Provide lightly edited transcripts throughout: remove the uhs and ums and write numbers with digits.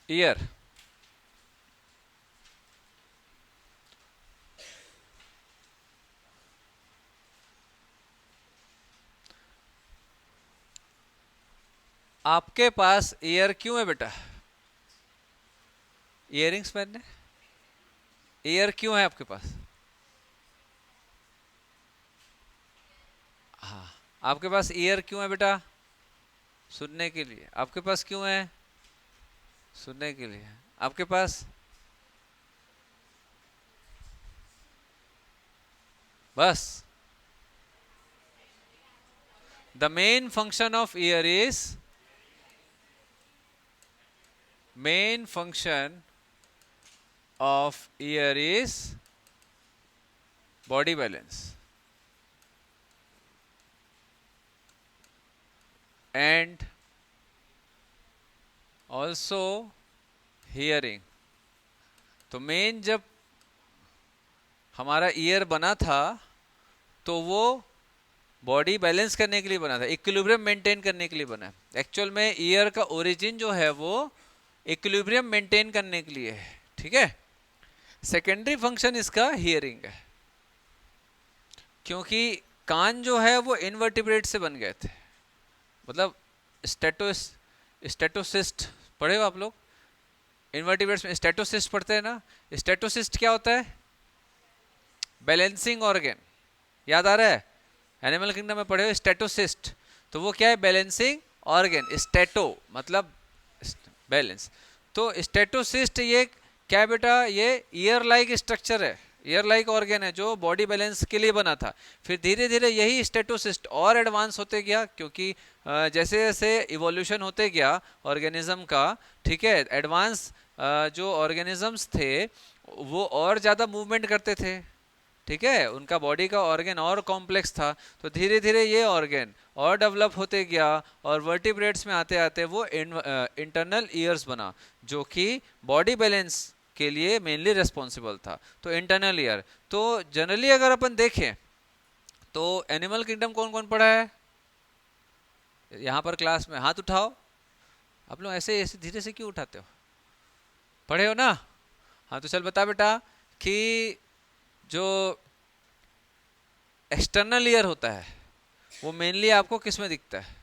Year. आपके पास year क्यों है बेटा? इयरिंग्स पहनने? ईयर क्यों है आपके पास? हाँ। आपके पास ईयर क्यों है बेटा? सुनने के लिए। आपके पास क्यों है? सुनने के लिए। आपके पास? बस। The main function of year is, main function of year is body balance and also hearing. तो मेन जब हमारा ईयर बना था तो वो बॉडी बैलेंस करने के लिए बना था, इक्विलिब्रियम मेंटेन करने के लिए बना है। एक्चुअल में ईयर का ओरिजिन जो है वो इक्विलिब्रियम मेंटेन करने के लिए है, ठीक है। सेकेंडरी फंक्शन इसका हियरिंग है, क्योंकि कान जो है वो इनवर्टिब्रेट से बन गए थे। मतलब स्टेटोसिस्ट पढ़े हो आप लोग? इनवर्टिब्रेट्स में स्टेटोसिस्ट पढ़ते हैं ना। स्टेटोसिस्ट क्या होता है? Balancing organ. याद आ रहा है? एनिमल किंगडम में पढ़े हो स्टेटोसिस्ट, तो वो क्या है? Balancing organ. स्टेटो मतलब बैलेंस। तो स्टेटोसिस्ट ये क्या है बेटा? ये ईयर लाइक स्ट्रक्चर है, ईयर लाइक ऑर्गन है जो बॉडी बैलेंस के लिए बना था। फिर धीरे धीरे यही स्टेटोसिस्ट और एडवांस होते गया, क्योंकि जैसे जैसे इवोल्यूशन होते गया ऑर्गेनिज्म का, ठीक है, एडवांस जो ऑर्गेनिजम्स थे वो और ज़्यादा मूवमेंट करते थे, ठीक है, उनका बॉडी का ऑर्गन और कॉम्प्लेक्स था। तो धीरे धीरे ये ऑर्गन और डेवलप होते गया और वर्टिब्रेट्स में आते आते वो इंटरनल ईयर्स बना, जो कि बॉडी बैलेंस के लिए मेनली रिस्पॉन्सिबल था। तो इंटरनल ईयर। तो जनरली अगर अपन देखें तो एनिमल किंगडम कौन कौन पढ़ा है यहाँ पर क्लास में? हाथ उठाओ। आप लोग ऐसे ऐसे धीरे से क्यों उठाते हो? पढ़े हो ना? हाँ तो चल बता बेटा कि जो एक्सटर्नल ईयर होता है वो मेनली आपको किस में दिखता है?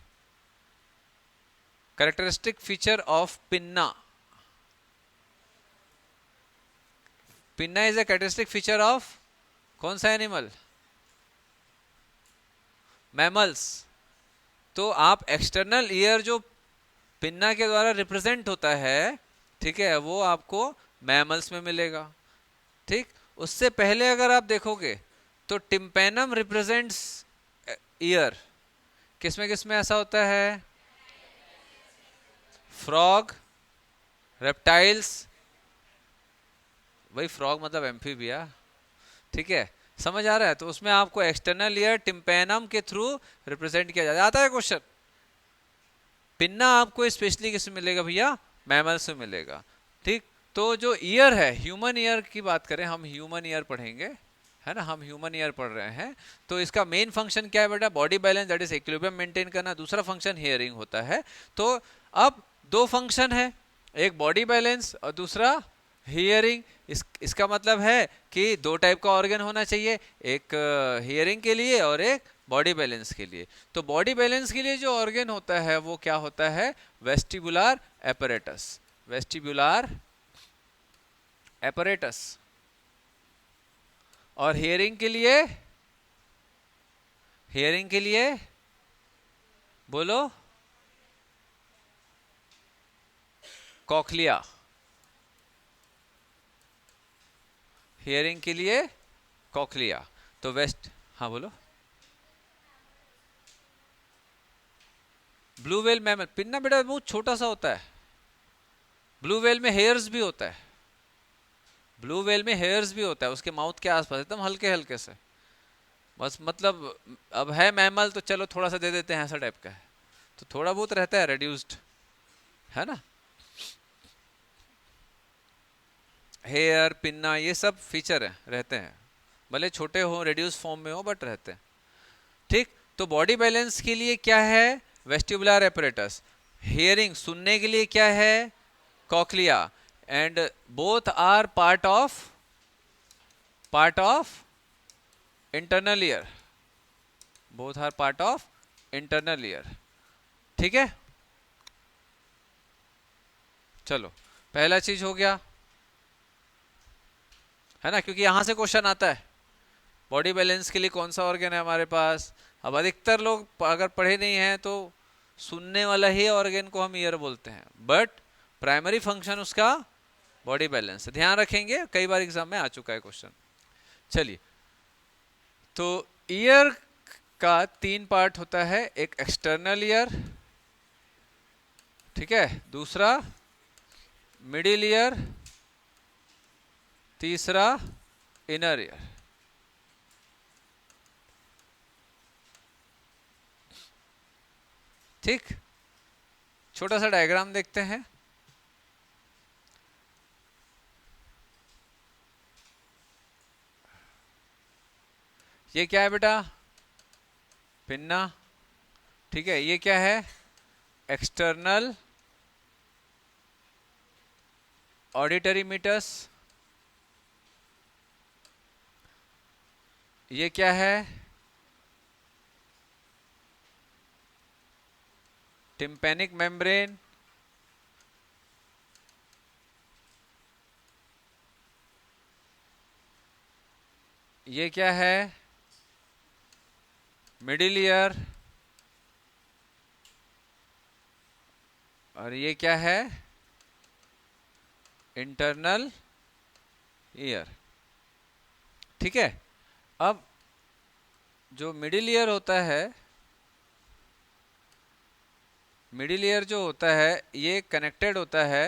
Characteristic feature of pinna. Pinna is a characteristic feature of कौन सा एनिमल? मैमल्स। तो आप एक्सटर्नल ईयर जो पिन्ना के द्वारा रिप्रेजेंट होता है, ठीक है, वो आपको मैमल्स में मिलेगा, ठीक। उससे पहले अगर आप देखोगे तो टिम्पेनम रिप्रेजेंट्स ईयर। किसमें किसमें ऐसा होता है? फ्रॉग, रेप्टाइल्स, वही फ्रॉग मतलब एम्फीबिया, ठीक है, समझ आ रहा है? तो उसमें आपको एक्सटर्नल ईयर टिम्पेनम के थ्रू रिप्रेजेंट किया जाता है। आता है क्वेश्चन? पिन्ना आपको स्पेशली किससे मिलेगा भैया? मैमल से मिलेगा, ठीक। तो जो ईयर है, ह्यूमन ईयर की बात करें, हम ह्यूमन ईयर पढ़ेंगे, है ना, हम ह्यूमन ईयर पढ़ रहे हैं। तो इसका मेन फंक्शन क्या है बेटा? Body balance, that is equilibrium maintain करना। दूसरा फंक्शन हियरिंग होता है। तो अब दो फंक्शन है, एक बॉडी बैलेंस और दूसरा हियरिंग। इसका मतलब है कि दो टाइप का ऑर्गन होना चाहिए, एक हियरिंग के लिए और एक बॉडी बैलेंस के लिए। तो बॉडी बैलेंस के लिए जो ऑर्गन होता है वो क्या होता है? Vestibular apparatus. Vestibular apparatus. और हियरिंग के लिए? हियरिंग के लिए बोलो। कॉक्लिया। हियरिंग के लिए कॉक्लिया। तो वेस्ट, हाँ बोलो। ब्लू वेल मैमल, पिन्ना बेटा बहुत छोटा सा होता है। ब्लू वेल में हेयर्स भी होता है, ब्लू वेल में हेयर्स भी होता है उसके माउथ के आसपास, एकदम हल्के हल्के से, बस। मतलब अब है मैमल तो चलो थोड़ा सा दे देते हैं, ऐसा टाइप का है। तो थोड़ा बहुत रहता है रेड्यूस्ड, है ना। हेयर, पिन्ना, ये सब फीचर है, रहते हैं, भले छोटे हो, रेड्यूस फॉर्म में हो, बट रहते हैं, ठीक। तो बॉडी बैलेंस के लिए क्या है? Vestibular apparatus. हियरिंग, सुनने के लिए क्या है? cochlea, and both are part of internal ear, both are part of internal ear. ठीक है, चलो पहला चीज हो गया है ना, क्योंकि यहां से क्वेश्चन आता है बॉडी बैलेंस के लिए कौन सा ऑर्गन है हमारे पास. अब अधिकतर लोग अगर पढ़े नहीं हैं तो सुनने वाला ही ऑर्गन को हम ईयर बोलते हैं, बट प्राइमरी फंक्शन उसका बॉडी बैलेंस. ध्यान रखेंगे, कई बार एग्जाम में आ चुका है क्वेश्चन. चलिए, तो ईयर का 3 पार्ट होता है. एक एक्सटर्नल ईयर, ठीक है, दूसरा मिडिल ईयर, तीसरा इनर ईयर. ठीक, छोटा सा डायग्राम देखते हैं. ये क्या है बेटा? पिन्ना. ठीक है, ये क्या है? External auditory meatus. ये क्या है? Tympanic membrane. ये क्या है? Middle ear. और ये क्या है? Internal ear. ठीक है, अब जो मिडिल ईयर होता है, मिडिल ईयर जो होता है ये कनेक्टेड होता है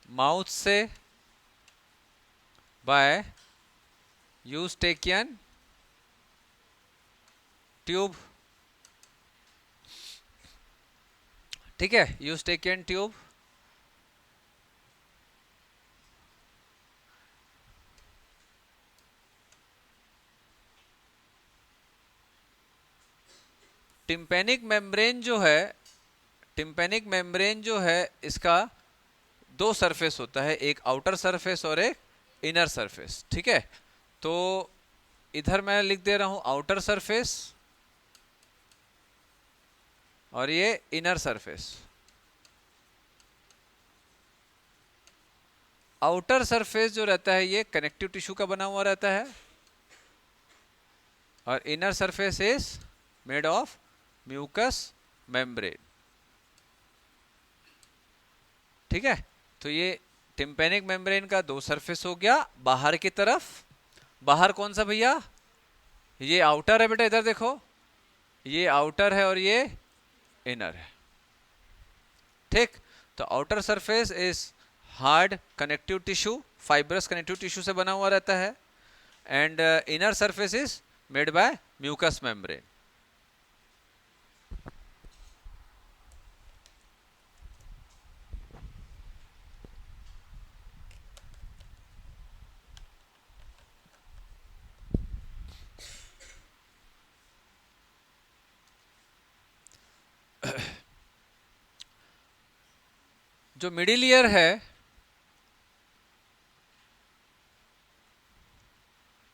माउथ से बाय यूस्टेकियन ट्यूब. ठीक है, यूस्टेकियन ट्यूब. टिम्पैनिक मेम्ब्रेन जो है, टिम्पैनिक मेम्ब्रेन जो है इसका 2 सरफेस होता है, एक आउटर सरफेस और एक इनर सरफेस. ठीक है, तो इधर मैं लिख दे रहा हूं आउटर सरफेस और ये इनर सरफेस. आउटर सरफेस जो रहता है ये कनेक्टिव टिश्यू का बना हुआ रहता है और inner surface is made of mucus membrane. ठीक है, तो ये टिम्पैनिक मेम्ब्रेन का 2 सरफेस हो गया. बाहर की तरफ, बाहर कौन सा भैया? ये आउटर है बेटा, इधर देखो, ये आउटर है और ये इनर है. ठीक, तो outer surface is hard connective tissue, fibrous connective tissue से बना हुआ रहता है, and inner surface is made by mucus membrane. जो मिडिल ईयर है,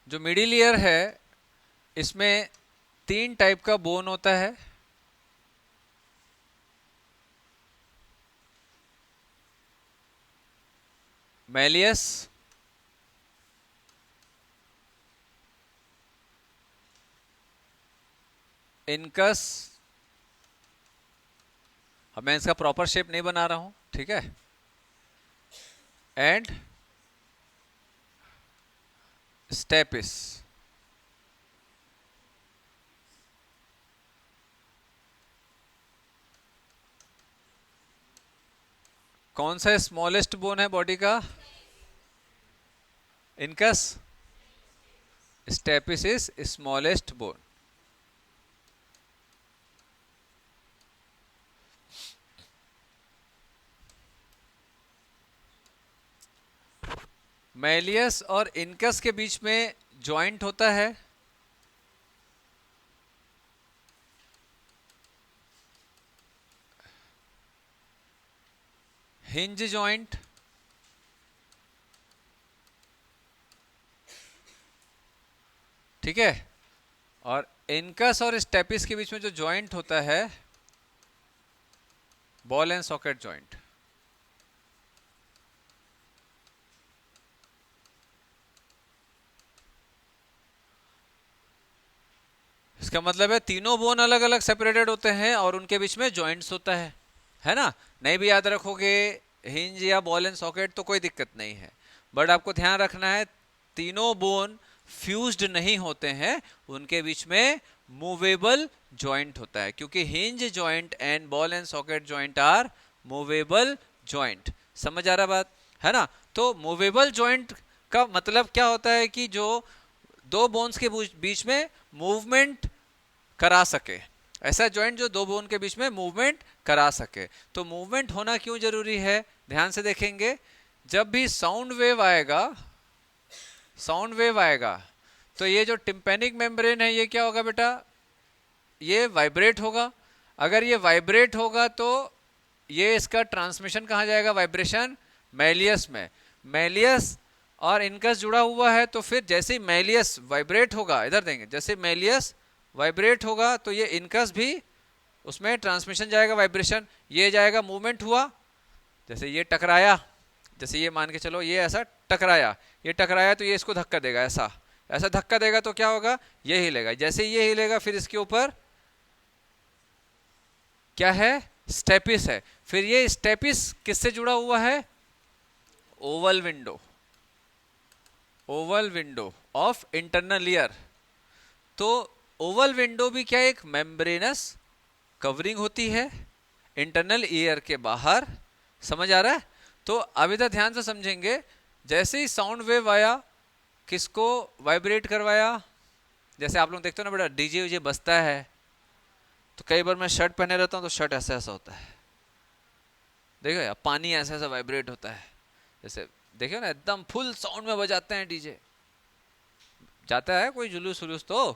जो मिडिल ईयर है इसमें 3 टाइप का बोन होता है. Malleus, incus. अब मैं इसका प्रॉपर शेप नहीं बना रहा हूं, ठीक है, एंड स्टेपिस. कौन सा स्मॉलेस्ट बोन है बॉडी का? Incus. Stapes is smallest bone. Malleus और इनकस के बीच में जॉइंट होता है, हिंज जॉइंट, ठीक है, और इनकस और स्टेपिस के बीच में जो जॉइंट होता है, बॉल एंड सॉकेट जॉइंट। इसका मतलब है तीनों बोन अलग अलग सेपरेटेड होते हैं और उनके बीच में जॉइंट्स होता है ना। नहीं भी याद रखोगे हिंज या बॉल एंड सॉकेट तो कोई दिक्कत नहीं है, बट आपको ध्यान रखना है तीनों बोन फ्यूज्ड नहीं होते हैं, उनके बीच में मूवेबल जॉइंट होता है, क्योंकि hinge joint and ball and socket joint are movable joint. समझ आ रहा बात, है ना। तो मूवेबल जॉइंट का मतलब क्या होता है कि जो दो बोन्स के बीच में मूवमेंट करा सके, ऐसा जॉइंट जो दो बोन के बीच में मूवमेंट करा सके। तो मूवमेंट होना क्यों जरूरी है, ध्यान से देखेंगे, जब भी साउंड वेव आएगा, साउंड वेव आएगा तो ये जो टिम्पेनिक मेम्ब्रेन है ये क्या होगा बेटा, ये वाइब्रेट होगा। अगर ये वाइब्रेट होगा तो ये इसका ट्रांसमिशन कहाँ जाएगा, वाइब्रेशन मैलियस में। मैलियस और इनकस जुड़ा हुआ है, तो फिर जैसे मैलियस वाइब्रेट होगा, इधर देंगे, जैसे मैलियस वाइब्रेट होगा तो ये इनकस भी उसमें ट्रांसमिशन जाएगा, वाइब्रेशन, ये जाएगा, मूवमेंट हुआ, जैसे ये टकराया, जैसे ये मान के चलो ये ऐसा टकराया, ये टकराया तो ये इसको धक्का देगा, ऐसा ऐसा धक्का देगा तो क्या होगा, ये हिलेगा, जैसे ये हिलेगा फिर इसके ऊपर क्या है, स्टेपिस है। फिर ये स्टेपिस किससे जुड़ा हुआ है, Oval window, Oval window of internal ear. तो ओवल विंडो भी क्या एक मेम्ब्रेनस कवरिंग होती है इंटरनल ईयर के बाहर। समझ आ रहा है। तो अब इधर ध्यान से समझेंगे, जैसे ही साउंड वेव आया किसको वाइब्रेट करवाया, जैसे आप लोग देखते हो ना बेटा डीजे वीजे बजता है, तो कई बार मैं शर्ट पहने रहता हूँ तो शर्ट ऐसा ऐसा होता है, देखो यार, पानी ऐसा ऐसा वाइब्रेट होता है, जैसे देखियो ना एकदम फुल साउंड में बजाते हैं डीजे, जाता है कोई जुलूस वुलूस तो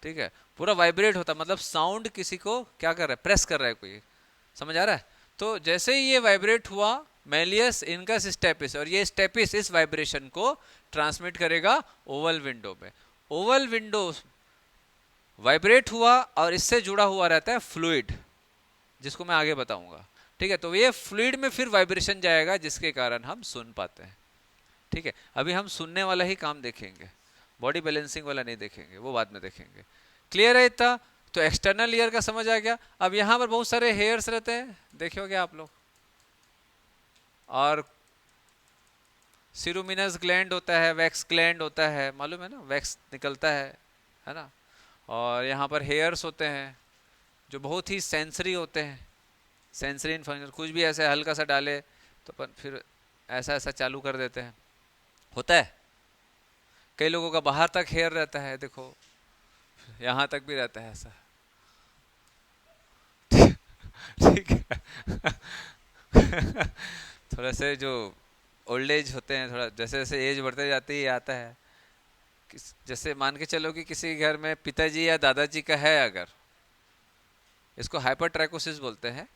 ठीक है, पूरा वाइब्रेट होता है, मतलब साउंड किसी को क्या कर रहा है, प्रेस कर रहा है कोई। समझ आ रहा है। तो जैसे ही ये वाइब्रेट हुआ, मैलियस इनकस स्टेपिस, और ये स्टेपिस इस वाइब्रेशन को ट्रांसमिट करेगा ओवल विंडो में। ओवल विंडो वाइब्रेट हुआ और इससे जुड़ा हुआ रहता है फ्लूइड, जिसको मैं आगे बताऊंगा, ठीक है। तो ये फ्लूइड में फिर वाइब्रेशन जाएगा, जिसके कारण हम सुन पाते हैं, ठीक है। अभी हम सुनने वाला ही काम देखेंगे, बॉडी बैलेंसिंग वाला नहीं देखेंगे, वो बाद में देखेंगे। क्लियर है इतना। तो एक्सटर्नल ईयर का समझ आ गया। अब यहाँ पर बहुत सारे हेयर्स रहते हैं, देखे होगे आप लोग, और सिरुमिनस ग्लैंड होता है, वैक्स ग्लैंड होता है, मालूम है ना, वैक्स निकलता है ना। और यहाँ पर हेयर्स होते हैं जो बहुत ही सेंसरी होते हैं, सेंसरी इन्फॉर्मेशन, कुछ भी ऐसे हल्का सा डाले तो अपन फिर ऐसा ऐसा चालू कर देते हैं, होता है। कई लोगों का बाहर तक हेयर रहता है, देखो यहाँ तक भी रहता है ऐसा, ठीक है। थोड़ा से जो ओल्ड एज होते हैं, थोड़ा जैसे जैसे एज बढ़ते जाती है आता है, जैसे मान के चलो कि किसी घर में पिताजी या दादाजी का है, अगर इसको हाइपरट्राइकोसिस बोलते हैं,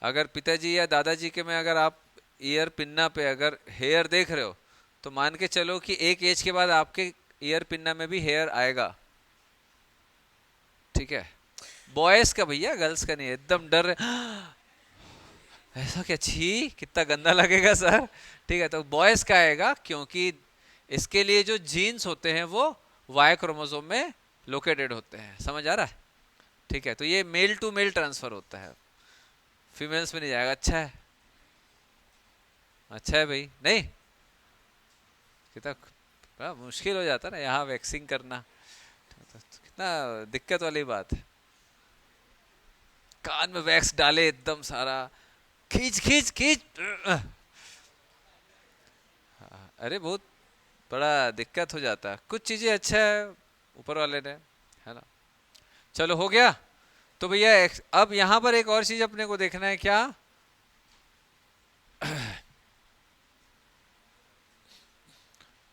अगर पिताजी या दादाजी के में अगर आप ईयर पिन्ना पे अगर हेयर देख रहे हो, तो मान के चलो कि एक एज के बाद आपके ईयर पिन्ना में भी हेयर आएगा, ठीक है। बॉयज का भैया, गर्ल्स का नहीं, एकदम डर ऐसा क्या, छी कितना गंदा लगेगा सर, ठीक है। तो बॉयज का आएगा, क्योंकि इसके लिए जो जीन्स होते हैं वो वाई क्रोमोसोम में लोकेटेड होते हैं। समझ आ रहा है, ठीक है। तो ये मेल टू मेल ट्रांसफर होता है, फीमेल्स में नहीं जाएगा। अच्छा है, अच्छा है भाई, नहीं कितना बड़ा मुश्किल हो जाता ना यहाँ वैक्सिंग करना, तो कितना दिक्कत वाली बात है। कान में वैक्स डाले एकदम सारा, खींच खींच खींच, अरे बहुत बड़ा दिक्कत हो जाता है। कुछ चीजें अच्छा है ऊपर वाले ने, है ना। चलो हो गया। तो भैया अब यहाँ पर एक और चीज अपने को देखना है, क्या,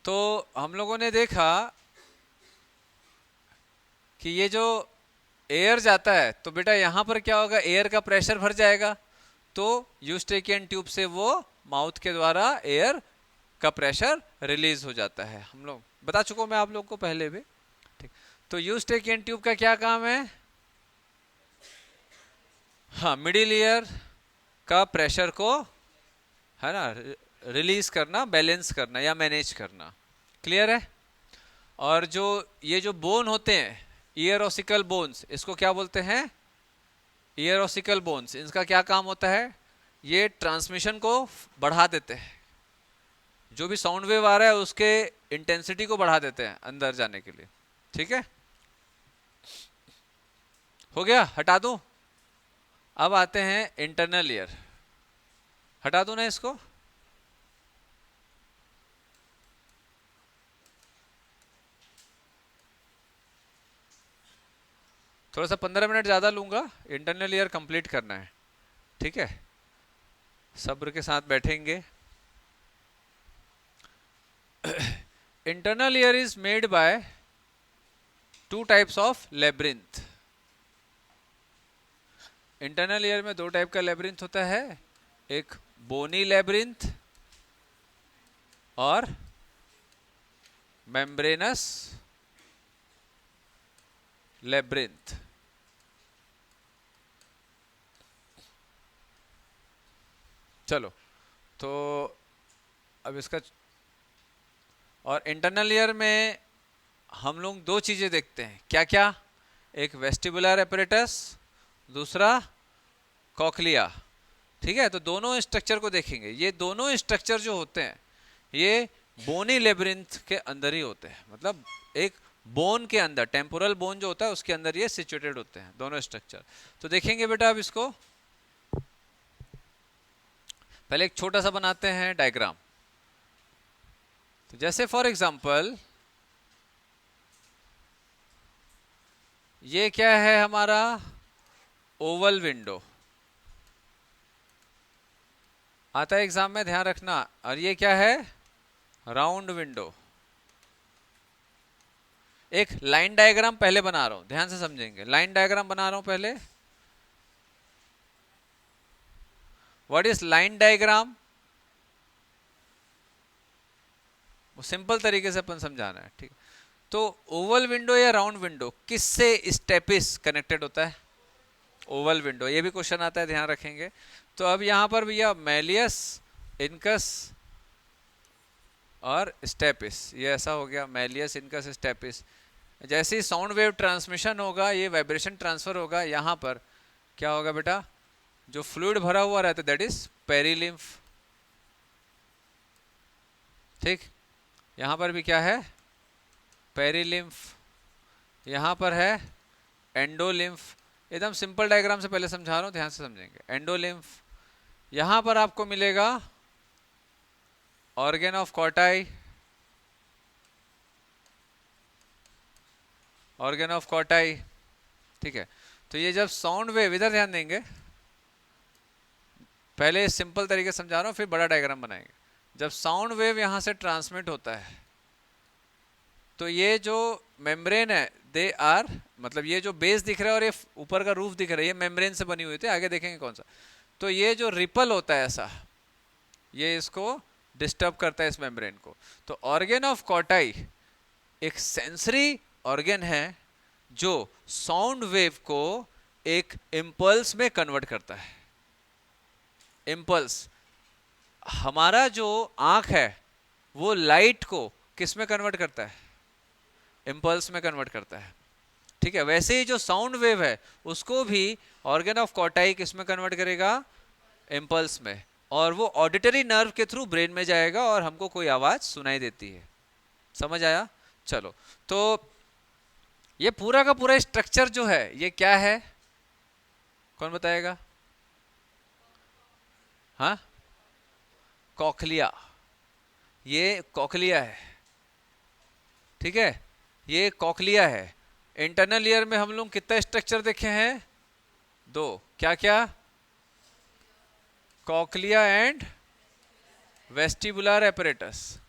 तो हम लोगों ने देखा कि ये जो एयर जाता है तो बेटा यहाँ पर क्या होगा, एयर का प्रेशर भर जाएगा, तो यूस्टेकियन ट्यूब से वो माउथ के द्वारा एयर का प्रेशर रिलीज हो जाता है। हम लोग बता चुका हूं मैं आप लोग को पहले भी, ठीक। तो यूस्टेकियन ट्यूब का क्या काम है, हाँ, मिडिल ईयर का प्रेशर को, है ना, रिलीज करना, बैलेंस करना या मैनेज करना। क्लियर है। और जो ये जो बोन होते हैं ईयर ऑसिकल बोन्स, इसको क्या बोलते हैं, ईयर ऑसिकल बोन्स, इनका क्या काम होता है, ये ट्रांसमिशन को बढ़ा देते हैं, जो भी साउंड वेव आ रहा है उसके इंटेंसिटी को बढ़ा देते हैं अंदर जाने के लिए। ठीक है, हो गया, हटा दूं। अब आते हैं इंटरनल ईयर, हटा दूं ना इसको। थोड़ा सा 15 मिनट ज़्यादा लूँगा, इंटरनल ईयर कंप्लीट करना है। ठीक है, सब्र के साथ बैठेंगे। Internal ear is made bye 2 types of labyrinth. Internal ear में 2 टाइप का लेब्रिंथ होता है, एक बोनी लेब्रिंथ और मेम्ब्रेनस लेब्रिंथ। चलो, तो अब इसका, और इंटरनल ईयर में हम लोग 2 चीजें देखते हैं, क्या क्या, एक वेस्टिबुलर एपरेटस, दूसरा कॉक्लिया। ठीक है, तो दोनों स्ट्रक्चर को देखेंगे। ये दोनों स्ट्रक्चर जो होते हैं ये बोनी लेब्रिंथ के अंदर ही होते हैं, मतलब एक बोन के अंदर, टेम्पोरल बोन जो होता है उसके अंदर ये सिचुएटेड होते हैं दोनों स्ट्रक्चर। तो देखेंगे बेटा अब इसको, पहले एक छोटा सा बनाते हैं डायग्राम। तो जैसे फॉर एग्जांपल ये क्या है हमारा, ओवल विंडो आता है एग्जाम में, ध्यान रखना। और ये क्या है, राउंड विंडो। एक लाइन डायग्राम पहले बना रहा हूं, ध्यान से समझेंगे। लाइन डायग्राम बना रहा हूं पहले। व्हाट इज लाइन डायग्राम, वो सिंपल तरीके से अपन समझाना है। ठीक, तो ओवल विंडो या राउंड विंडो किससे स्टेपिस कनेक्टेड होता है, ओवल विंडो। ये भी क्वेश्चन आता है, ध्यान रखेंगे। तो अब यहां पर भैया मैलियस, इनकस और स्टेपिस, ये ऐसा हो गया, मैलियस, इनकस, स्टेपिस। जैसे ही साउंड वेव ट्रांसमिशन होगा, ये वाइब्रेशन ट्रांसफर होगा, यहां पर क्या होगा बेटा, जो फ्लूइड भरा हुआ रहता है दैट इज पेरिलिम्फ। ठीक, यहां पर भी क्या है, पेरिलिम्फ, यहां पर है एंडोलिम्फ। एकदम सिंपल डायग्राम से पहले समझा रहा हूं, ध्यान से समझेंगे। एंडोलिम्फ, यहां पर आपको मिलेगा organ of Corti, organ of कॉटाई। ठीक है, तो ये जब साउंड वेव, इधर ध्यान देंगे, पहले सिंपल तरीके से समझा रहा हूं फिर बड़ा डायग्राम बनाएंगे। जब साउंड वेव यहां से ट्रांसमिट होता है तो ये जो मेम्ब्रेन है, दे आर, मतलब ये जो बेस दिख रहा है और ये ऊपर का रूफ दिख रहा है, ये मेम्ब्रेन से बनी हुई थी, आगे देखेंगे कौन सा। तो ये जो रिपल होता है ऐसा, ये इसको डिस्टर्ब करता है इस मेम्ब्रेन को। तो ऑर्गन ऑफ कॉटाई एक सेंसरी ऑर्गन है जो साउंड वेव को एक इम्पल्स में कन्वर्ट करता है। इम्पल्स, हमारा जो आंख है वो लाइट को किस में कन्वर्ट करता है, इम्पल्स में कन्वर्ट करता है। ठीक है, वैसे ही जो साउंड वेव है उसको भी ऑर्गन ऑफ कॉटाई किस में कन्वर्ट करेगा, इम्पल्स में, और वो ऑडिटरी नर्व के थ्रू ब्रेन में जाएगा और हमको कोई आवाज सुनाई देती है। समझ आया। चलो, तो ये पूरा का पूरा स्ट्रक्चर जो है ये क्या है, कौन बताएगा। हाँ, कॉक्लिया, ये कॉक्लिया है। ठीक है, ये कॉक्लिया है। इंटरनल ईयर में हम लोग कितना स्ट्रक्चर देखे हैं, 2, क्या क्या, कॉक्लिया एंड वेस्टिबुलर एपरेटस।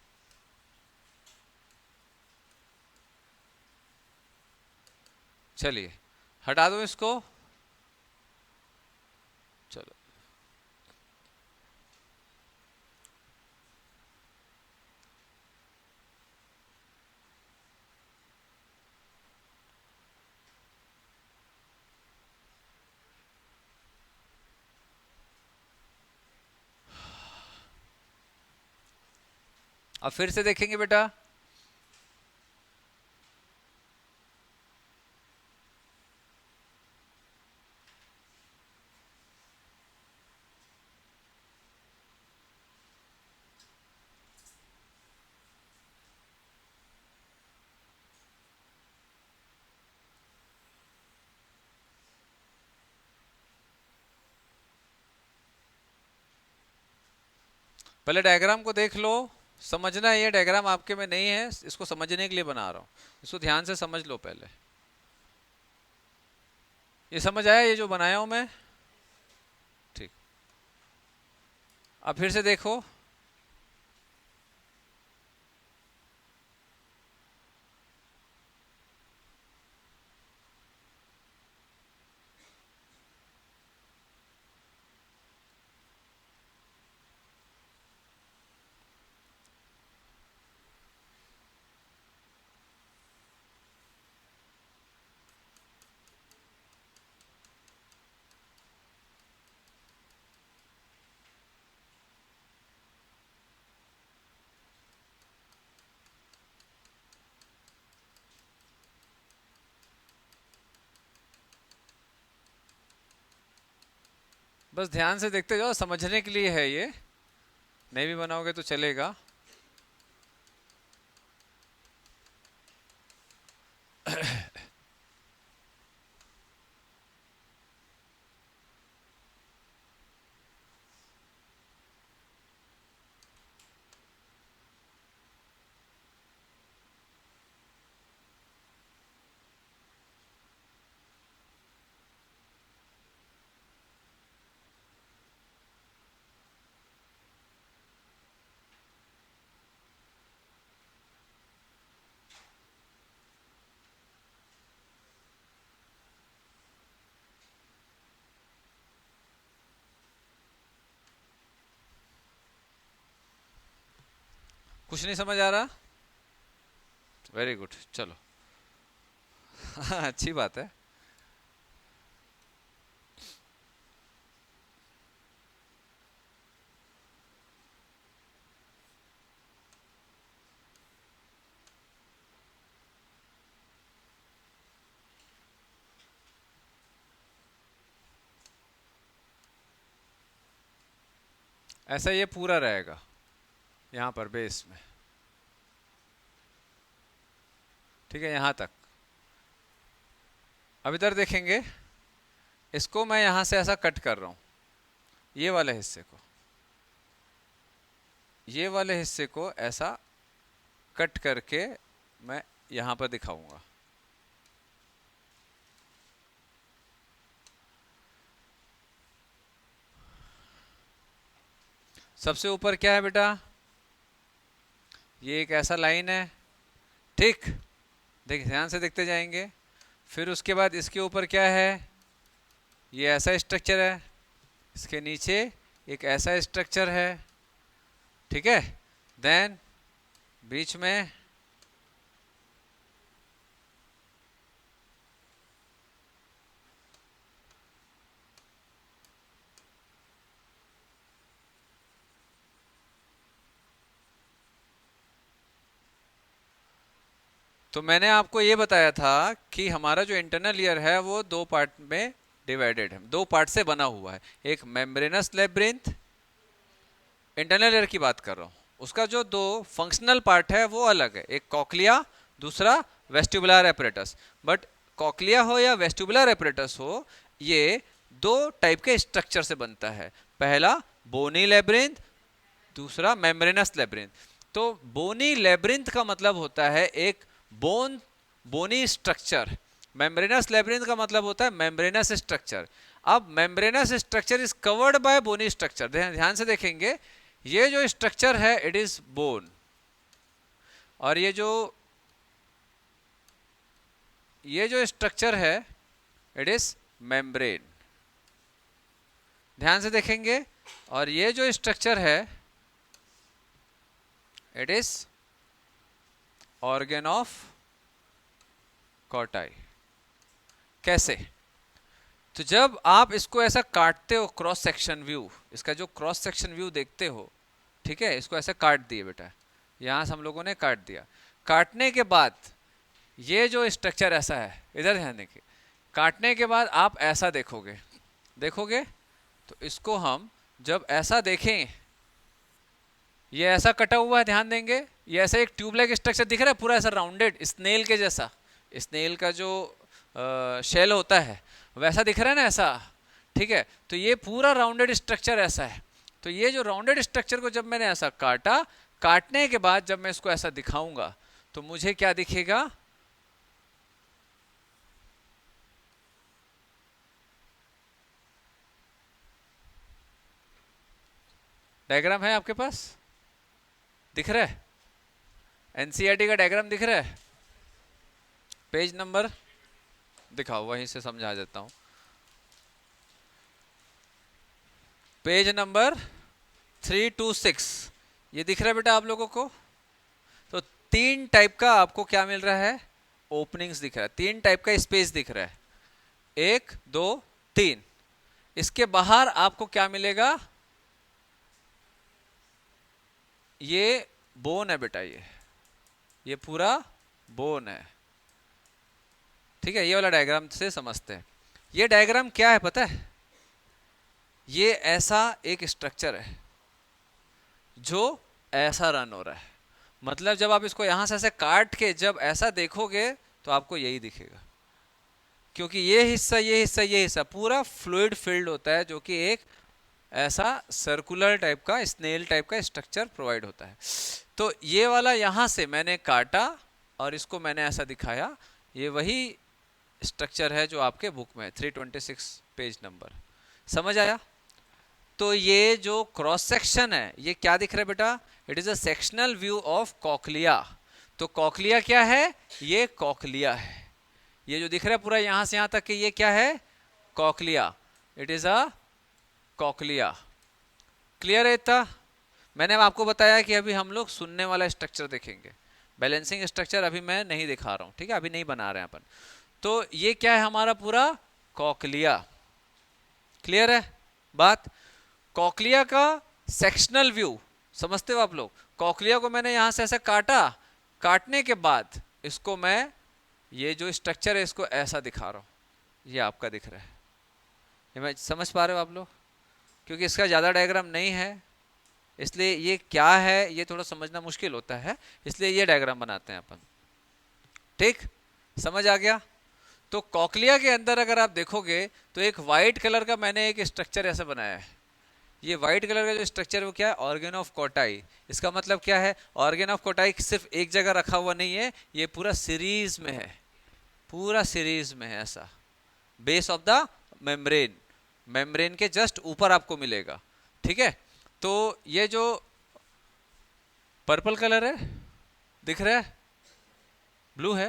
चलिए हटा दो इसको। चलो अब फिर से देखेंगे बेटा। पहले डायग्राम को देख लो, समझना है। ये डायग्राम आपके में नहीं है, इसको समझने के लिए बना रहा हूं, इसको ध्यान से समझ लो पहले। ये समझ आया ये जो बनाया हूं मैं? ठीक। अब फिर से देखो। बस ध्यान से देखते जाओ, समझने के लिए है ये, नहीं भी बनाओगे तो चलेगा। कुछ नहीं समझ आ रहा? वेरी गुड, चलो। अच्छी बात है। ऐसा ये पूरा रहेगा यहाँ पर बेस में, ठीक है, यहाँ तक। अब इधर देखेंगे, इसको मैं यहाँ से ऐसा कट कर रहा हूँ, ये वाले हिस्से को, ये वाले हिस्से को ऐसा कट करके मैं यहाँ पर दिखाऊंगा। सबसे ऊपर क्या है बेटा? ये एक ऐसा लाइन है, ठीक। देखिए ध्यान से देखते जाएंगे। फिर उसके बाद इसके ऊपर क्या है? ये ऐसा स्ट्रक्चर है, इसके नीचे एक ऐसा स्ट्रक्चर है, ठीक है। देन बीच में तो मैंने आपको ये बताया था कि हमारा जो इंटरनल ईयर है वो दो पार्ट में डिवाइडेड है, दो पार्ट से बना हुआ है। एक मेम्ब्रेनस लेब्रिंथ, इंटरनल ईयर की बात कर रहा हूँ, उसका जो दो फंक्शनल पार्ट है वो अलग है, एक कॉक्लिया, दूसरा वेस्टिबुलर एपरेटस। बट कॉक्लिया हो या वेस्टिबुलर एपरेटस हो, ये दो टाइप के स्ट्रक्चर से बनता है। पहला बोनी लेब्रिंथ, दूसरा मेम्ब्रेनस लेब्रिंथ। तो बोनी लेब्रिंथ का मतलब होता है एक बोनी स्ट्रक्चर, मेम्ब्रेनस लेब्रिंथ का मतलब होता है मेम्ब्रेनस स्ट्रक्चर। अब membranous structure is covered by bony structure. ध्यान से देखेंगे, ये जो स्ट्रक्चर है इट इज बोन, और ये जो ये जो स्ट्रक्चर है इट इज मेम्ब्रेन, ध्यान से देखेंगे। और ये जो स्ट्रक्चर है इट इज ऑर्गन ऑफ कॉटाई। कैसे? तो जब आप इसको ऐसा काटते हो क्रॉस सेक्शन व्यू, इसका जो क्रॉस सेक्शन व्यू देखते हो, ठीक है, इसको ऐसे काट दिए बेटा, यहां से हम लोगों ने काट दिया। काटने के बाद ये जो स्ट्रक्चर ऐसा है, इधर ध्यान देंगे, काटने के बाद आप ऐसा देखोगे, देखोगे तो इसको हम जब ऐसा देखें, ये ऐसा कटा हुआ है, ध्यान देंगे, ये ऐसा एक ट्यूबलाइक स्ट्रक्चर दिख रहा है पूरा ऐसा राउंडेड, स्नेल के जैसा, स्नेल का जो शेल होता है वैसा दिख रहा है ना ऐसा, ठीक है। तो ये पूरा राउंडेड स्ट्रक्चर ऐसा है। तो ये जो राउंडेड स्ट्रक्चर को जब मैंने ऐसा काटा, काटने के बाद जब मैं इसको ऐसा दिखाऊंगा तो मुझे क्या दिखेगा, डायग्राम है आपके पास, दिख रहा है, एनसीईआरटी का डायग्राम दिख रहा है, पेज नंबर दिखाओ, वहीं से समझा देता हूं। पेज नंबर 326 ये दिख रहा है बेटा आप लोगों को। तो 3 टाइप का आपको क्या मिल रहा है, ओपनिंग्स दिख रहा है, 3 टाइप का स्पेस दिख रहा है, 1 2 3। इसके बाहर आपको क्या मिलेगा, ये बोन है बेटा, ये पूरा बोन है, ठीक है। ये वाला डायग्राम से समझते हैं। ये डायग्राम क्या है पता है, ये ऐसा एक स्ट्रक्चर है जो ऐसा रन हो रहा है, मतलब जब आप इसको यहां से ऐसे काट के जब ऐसा देखोगे तो आपको यही दिखेगा, क्योंकि ये हिस्सा ये हिस्सा ये हिस्सा पूरा फ्लूइड फिल्ड होता है, जो कि एक ऐसा सर्कुलर टाइप का स्नेल टाइप का स्ट्रक्चर प्रोवाइड होता है। तो ये वाला यहां से मैंने काटा और इसको मैंने ऐसा दिखाया, ये वही स्ट्रक्चर है जो आपके बुक में 326 पेज नंबर, समझ आया। तो ये जो क्रॉस सेक्शन है ये क्या दिख रहा है बेटा, it is a sectional view of cochlea. तो कॉकलिया क्या है, ये कॉकलिया है, ये जो दिख रहा है पूरा यहां से यहां तक कि ये क्या है, cochlea, it is a cochlea. Clear है इतना? मैंने आपको बताया कि अभी हम लोग सुनने वाला स्ट्रक्चर देखेंगे, बैलेंसिंग स्ट्रक्चर अभी मैं नहीं दिखा रहा हूं, ठीक है, अभी नहीं बना रहे हैं अपन। तो ये क्या है हमारा पूरा कॉकलिया। क्लियर है बात? कॉकलिया का सेक्शनल व्यू समझते हो आप लोग। कॉकलिया को मैंने यहां से ऐसे काटा, काटने के बाद इसको मैं ये जो स्ट्रक्चर है इसको ऐसा दिखा रहा हूं, ये आपका दिख रहा है, ये मैं समझ पा रहे हो आप लोग, क्योंकि इसका ज़्यादा डायग्राम नहीं है इसलिए ये क्या है ये थोड़ा समझना मुश्किल होता है, इसलिए ये डायग्राम बनाते हैं अपन, ठीक, समझ आ गया। तो कॉकलिया के अंदर अगर आप देखोगे तो एक वाइट कलर का मैंने एक स्ट्रक्चर ऐसा बनाया है, ये वाइट कलर का जो स्ट्रक्चर है वो क्या है, ऑर्गन ऑफ कोटाई। इसका मतलब क्या है, ऑर्गन ऑफ कोटाई सिर्फ एक जगह रखा हुआ नहीं है, ये पूरा सीरीज में है, पूरा सीरीज में है ऐसा, base of the membrane, membrane के जस्ट ऊपर आपको मिलेगा, ठीक है। तो ये जो पर्पल कलर है दिख रहा है, ब्लू है,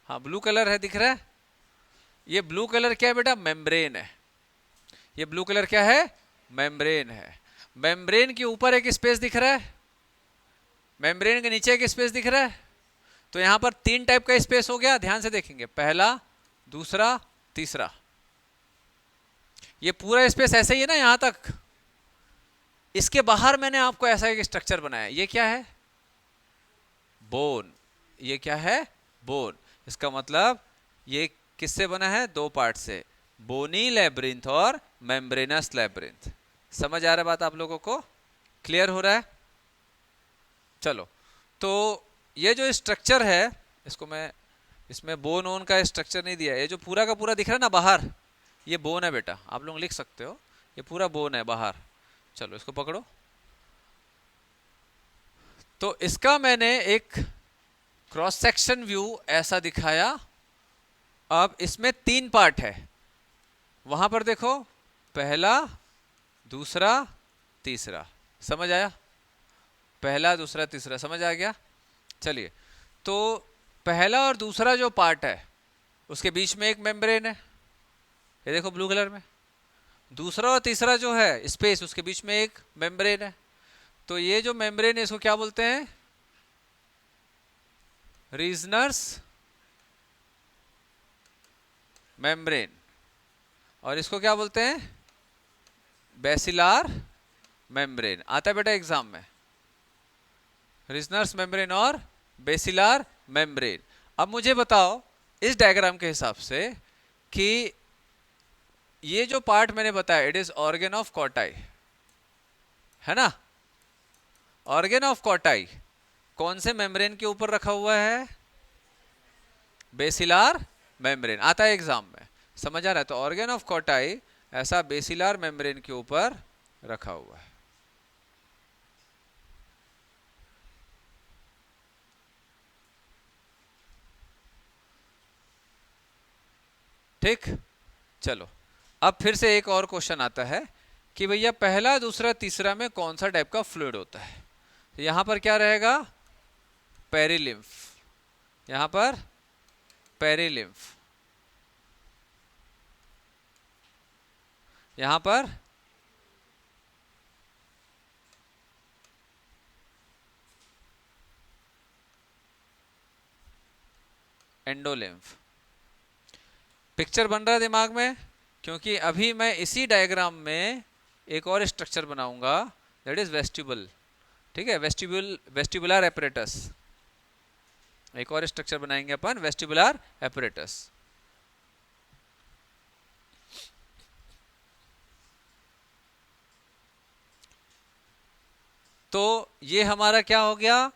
हाँ ब्लू कलर है दिख रहा है, ये ब्लू कलर क्या है बेटा, मेम्ब्रेन है, ये ब्लू कलर क्या है, मेम्ब्रेन है। मेम्ब्रेन के ऊपर एक स्पेस दिख रहा है, मेम्ब्रेन के नीचे एक स्पेस दिख रहा है। तो यहां पर 3 टाइप का स्पेस हो गया, ध्यान से देखेंगे, पहला दूसरा तीसरा, ये पूरा स्पेस ऐसे ही है ना यहां तक। इसके बाहर मैंने आपको ऐसा एक स्ट्रक्चर बनाया, ये क्या है, बोन, ये क्या है, बोन। इसका मतलब ये किससे बना है, 2 पार्ट से, बोनी लैब्रिंथ और मेम्ब्रेनस लैब्रिंथ। समझ आ रहा है बात आप लोगों को, क्लियर हो रहा है? चलो, तो ये जो स्ट्रक्चर है इसको मैं, इसमें बोन ओन का स्ट्रक्चर नहीं दिया, ये जो पूरा का पूरा दिख रहा है ना बाहर, ये बोन है बेटा, आप लोग लिख सकते हो, ये पूरा बोन है बाहर। चलो इसको पकड़ो। तो इसका मैंने एक क्रॉस सेक्शन व्यू ऐसा दिखाया। अब इसमें 3 पार्ट है, वहां पर देखो, पहला दूसरा तीसरा, समझ आया, पहला दूसरा तीसरा, समझ आ गया। चलिए, तो पहला और दूसरा जो पार्ट है उसके बीच में एक मेम्ब्रेन है, ये देखो ब्लू कलर में। दूसरा और तीसरा जो है स्पेस, उसके बीच में एक मेम्ब्रेन है। तो ये जो मेम्ब्रेन है इसको क्या बोलते हैं? रीजनर्स मेम्ब्रेन। और इसको क्या बोलते हैं? बेसिलार मेम्ब्रेन। आता है बेटा एग्जाम में, रीजनर्स मेम्ब्रेन और बेसिलार मेम्ब्रेन। अब मुझे बताओ इस डायग्राम के हिसाब से कि ये जो पार्ट मैंने बताया it is organ of Corti, है ना? ऑर्गन ऑफ कॉटाई कौन से मेम्ब्रेन के ऊपर रखा हुआ है? बेसिलार मेम्ब्रेन। आता है एग्जाम में, समझ आ रहा है? तो ऑर्गन ऑफ कॉटाई ऐसा बेसिलार मेम्ब्रेन के ऊपर रखा हुआ है। ठीक, चलो अब फिर से एक और क्वेश्चन आता है कि भैया पहला दूसरा तीसरा में कौन सा टाइप का फ्लूइड होता है? तो यहां पर क्या रहेगा? पेरिलिम्फ। यहां पर पेरिलिम्फ, यहां पर एंडोलिम्फ। पिक्चर बन रहा है दिमाग में? क्योंकि अभी मैं इसी डायग्राम में एक और स्ट्रक्चर बनाऊंगा, दैट इज वेस्टिबुल। ठीक है, वेस्टिबुलर एपरेटस। एक और स्ट्रक्चर बनाएंगे अपन, वेस्टिबुलर एपरेटस। तो ये हमारा क्या हो गया?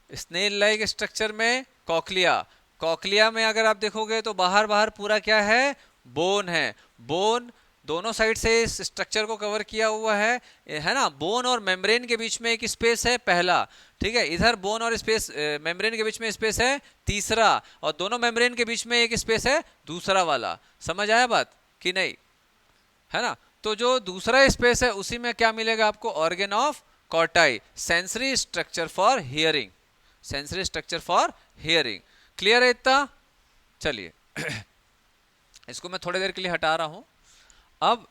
स्नेल लाइक स्ट्रक्चर में कॉकलिया। कॉकलिया में अगर आप देखोगे तो बाहर बाहर पूरा क्या है? बोन है। बोन दोनों साइड से इस स्ट्रक्चर को कवर किया हुआ है ना? बोन और मेम्ब्रेन के बीच में एक स्पेस है पहला, ठीक है। इधर बोन और स्पेस मेम्ब्रेन के बीच में स्पेस है तीसरा, और दोनों मेम्ब्रेन के बीच में एक स्पेस है दूसरा वाला। समझ आया बात कि नहीं? है ना? तो जो दूसरा स्पेस है उसी में क्या मिलेगा आपको? Organ of Corti, sensory structure for hearing. Sensory structure for hearing. Clear है इतना? चलिए इसको मैं थोड़ी देर के लिए हटा रहा हूं। अब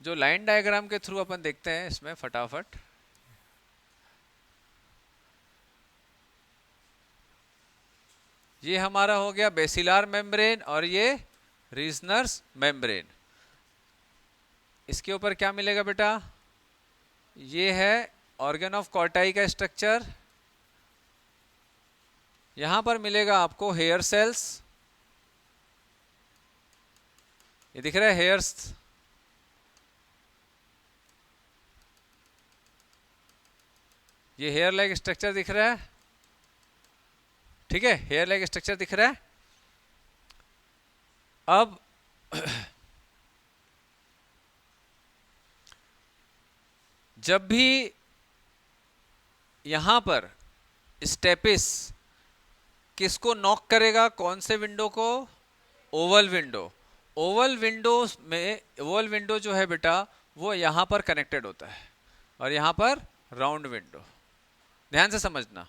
जो लाइन डायग्राम के थ्रू अपन देखते हैं इसमें फटाफट। ये हमारा हो गया बेसिलार मेम्ब्रेन और ये रीजनर्स मेम्ब्रेन। इसके ऊपर क्या मिलेगा बेटा? ये है ऑर्गन ऑफ कॉर्टाई का स्ट्रक्चर। यहां पर मिलेगा आपको हेयर सेल्स, ये दिख रहा है हेयर्स। ये हेयर लाइक स्ट्रक्चर दिख रहा है, ठीक है, हेयर लाइक स्ट्रक्चर दिख रहा है। अब जब भी यहां पर स्टेपिस किसको नॉक करेगा? कौन से विंडो को? Oval window. ओवल विंडो में, ओवल विंडो जो है बेटा वो यहां पर कनेक्टेड होता है और यहां पर राउंड विंडो। ध्यान से समझना,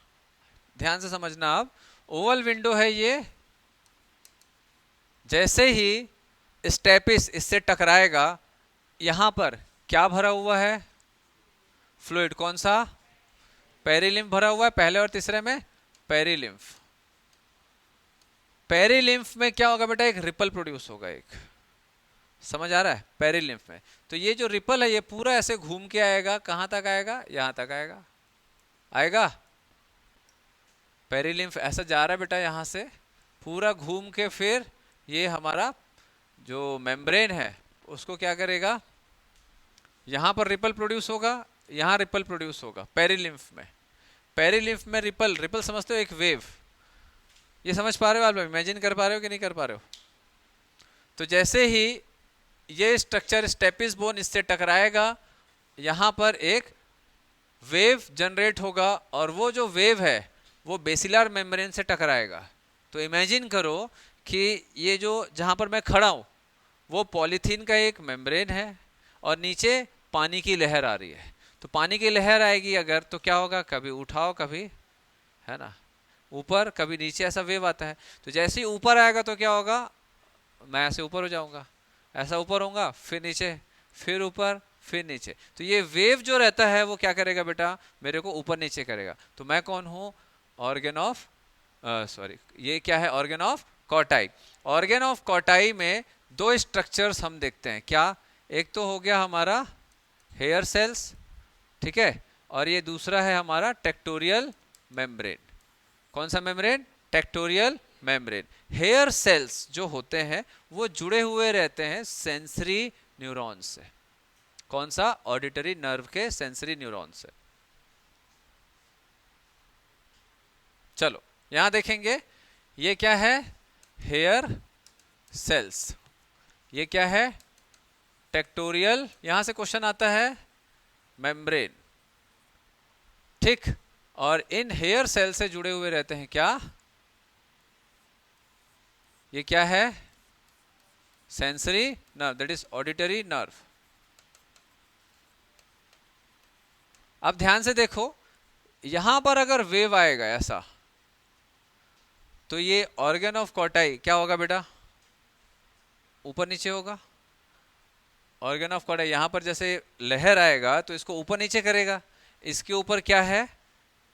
ध्यान से समझना। अब ओवल विंडो है ये, जैसे ही स्टेपिस इससे टकराएगा यहां पर क्या भरा हुआ है? फ्लूइड। कौन सा? पेरिलिम्फ भरा हुआ है पहले और तीसरे में, पेरिलिम्फ। पेरिलिम्फ में क्या होगा बेटा? एक रिपल प्रोड्यूस होगा एक। समझ आ रहा है? पेरिलिम्फ में तो ये जो रिपल है ये पूरा ऐसे घूम के आएगा। कहां तक आएगा? यहां तक आएगा, आएगा। पेरिलिम्फ ऐसा जा रहा है बेटा यहां से पूरा घूम के, फिर ये हमारा जो मेम्ब्रेन है उसको क्या करेगा? यहां पर रिपल प्रोड्यूस होगा, यहां रिपल प्रोड्यूस होगा पेरिलिम्फ में। पेरिलिम्फ में रिपल, रिपल समझते हो? एक वेव। ये समझ पा रहे हो आप? इमेजिन कर पा रहे हो कि नहीं कर पा रहे हो? तो जैसे ही ये स्ट्रक्चर स्टेपिस बोन इससे टकराएगा यहां पर एक वेव जनरेट होगा और वो जो वेव है वो बेसिलर मेम्ब्रेन से टकराएगा। तो इमेजिन करो कि ये जो जहां पर मैं खड़ा हूं वो पॉलीथीन का एक मेम्ब्रेन है और नीचे पानी की लहर आ रही है। तो पानी की लहर आएगी अगर तो क्या होगा? कभी उठाओ कभी, है ना, ऊपर कभी नीचे, ऐसा वेव आता है। तो जैसे ही ऊपर आएगा तो क्या होगा, मैं ऐसे ऊपर हो जाऊंगा, ऐसा ऊपर होऊंगा, फिर नीचे, फिर ऊपर, फिर नीचे। तो ये वेव जो रहता है वो क्या करेगा बेटा, मेरे को ऊपर नीचे करेगा। तो मैं कौन हूं, ऑर्गन ऑफ सॉरी, ये क्या है, organ of Corti. Organ of Corti में दो स्ट्रक्चर्स हम देखते हैं, क्या, एक तो हो गया हमारा हेयर सेल्स, ठीक है, और ये दूसरा है हमारा टेक्टोरियल मेम्ब्रेन। कौन सा membrane, tectorial membrane. Hair cells जो होते हैं वो जुड़े हुए रहते हैं सेंसरी न्यूरॉन से। कौन सा, ऑडिटरी नर्व के सेंसरी न्यूरॉन से। चलो यहां देखेंगे, ये क्या है, हेयर सेल्स, ये क्या है, टेक्टोरियल, यहां से क्वेश्चन आता है, मेम्ब्रेन, ठीक। और इन हेयर सेल से जुड़े हुए रहते हैं क्या, ये क्या है, sensory nerve, that is auditory nerve. अब ध्यान से देखो, यहां पर अगर वेव आएगा ऐसा, तो ये ऑर्गन ऑफ कॉटाई क्या होगा बेटा, ऊपर नीचे होगा। ऑर्गन ऑफ कॉटाई यहां पर जैसे लहर आएगा तो इसको ऊपर नीचे करेगा। इसके ऊपर क्या है,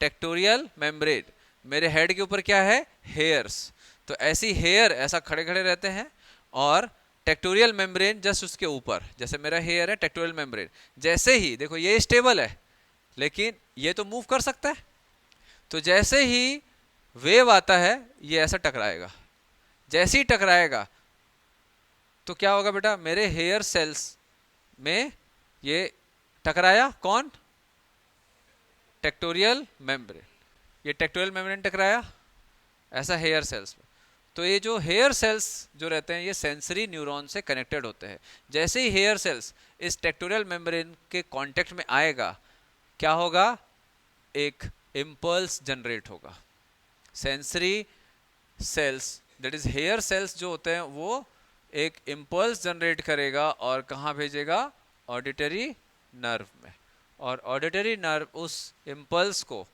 टेक्टोरियल मेम्ब्रेन, मेरे हेड के ऊपर क्या है, हेयर्स। तो ऐसी हेयर ऐसा खड़े खड़े रहते हैं, और टेक्टोरियल मेम्ब्रेन जस्ट उसके ऊपर, जैसे मेरा हेयर है, टेक्टोरियल मेम्ब्रेन, जैसे ही देखो ये स्टेबल है लेकिन ये तो मूव कर सकता है। तो जैसे ही वेव आता है ये ऐसा टकराएगा, जैसे ही टकराएगा तो क्या होगा बेटा, मेरे हेयर सेल्स में ये टकराया, कौन, टेक्टोरियल मेम्ब्रेन, ये टेक्टोरियल मेम्ब्रेन टकराया ऐसा हेयर सेल्स में। तो ये जो हेयर सेल्स जो रहते हैं ये सेंसरी न्यूरॉन से कनेक्टेड होते हैं। जैसे ही हेयर सेल्स इस टेक्टोरियल मेम्ब्रेन के कांटेक्ट में आएगा, क्या होगा, एक इम्पल्स जनरेट होगा। Sensory cells that is hair cells जो होते हैं वो एक इम्पल्स जनरेट करेगा, और कहाँ भेजेगा, ऑडिटरी नर्व में। और ऑडिटरी नर्व उस इम्पल्स को